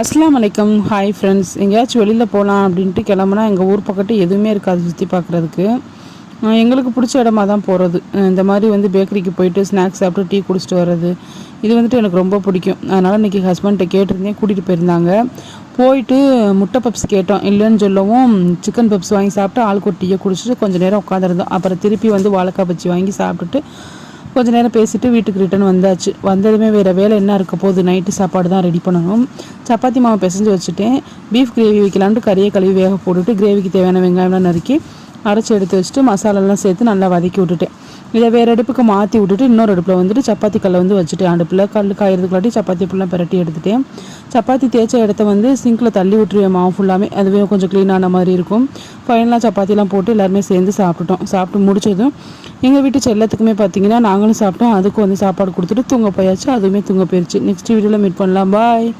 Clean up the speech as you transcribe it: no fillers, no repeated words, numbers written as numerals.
அஸ்ஸலாமு அலைக்கும். Hi friends. எங்கேயாச்சும் வெளியில் போகலாம் அப்படின்ட்டு கிளம்புனா எங்கள் ஊர் பக்கத்து எதுவுமே இருக்காது சுற்றி பார்க்குறதுக்கு. எங்களுக்கு பிடிச்ச இடமா தான் போகிறது. இந்த மாதிரி வந்து பேக்கரிக்கு போயிட்டு ஸ்நாக்ஸ் சாப்பிட்டு டீ குடிச்சிட்டு வர்றது இது வந்துட்டு எனக்கு ரொம்ப பிடிக்கும். அதனால் இன்றைக்கி ஹஸ்பண்ட்டை கேட்டிருந்தேன், கூட்டிகிட்டு போயிருந்தாங்க. போயிட்டு முட்டை பப்ஸ் கேட்டோம், இல்லைன்னு சொல்லவும் சிக்கன் பப்ஸ் வாங்கி சாப்பிட்டு ஆளுக்கு ஒரு டீயை குடிச்சிட்டு கொஞ்சம் நேரம் உட்காந்துருந்தோம். அப்புறம் திருப்பி வந்து வாழைக்காய் பச்சி வாங்கி சாப்பிட்டுட்டு கொஞ்ச நேரம் பேசிட்டு வீட்டுக்கு ரிட்டன் வந்தாச்சு. வந்ததுமே வேறு வேலை என்ன இருக்க போகுது, நைட்டு சாப்பாடு தான் ரெடி பண்ணணும். சப்பாத்தி மாவு பிசைஞ்சு வச்சுட்டேன். பீஃப் கிரேவி வைக்கலான்ட்டு கறியை கழுவி வேக போட்டுட்டு கிரேவிக்கு தேவையான வெங்காயம்லாம் நறுக்கி அரைச்சி எடுத்து வச்சுட்டு மசாலாலாம் சேர்த்து நல்லா வதக்கி விட்டுட்டேன். இதை வேறு அடுப்புக்கு மாற்றி விட்டுட்டு இன்னொரு அடுப்பில் வந்துட்டு சப்பாத்தி கல்லை வந்து வச்சுட்டேன். அடுப்பில் கல் காயறதுக்குள்ளாட்டி சப்பாத்தி ஃபுல்லாக பிரட்டி எடுத்துட்டேன். சப்பாத்தி தேய்ச்ச இடத்த வந்து சிங்கில் தள்ளி விட்டுருவேன் மாவு ஃபுல்லாமே. அதுவே கொஞ்சம் க்ளீனான மாதிரி இருக்கும். ஃபைனலாக சப்பாத்திலாம் போட்டு எல்லாருமே சேர்ந்து சாப்பிட்டுட்டோம். சாப்பிட்டு முடிச்சதும் எங்கள் வீட்டு செல்லத்துக்குமே பார்த்தீங்கன்னா நாங்களும் சாப்பிட்டோம். அதுக்கும் வந்து சாப்பாடு கொடுத்துட்டு தூங்க போயாச்சு. அதுவுமே தூங்க போயிடுச்சு. நெக்ஸ்ட் வீடியோவில் மீட் பண்ணலாம். பாய்.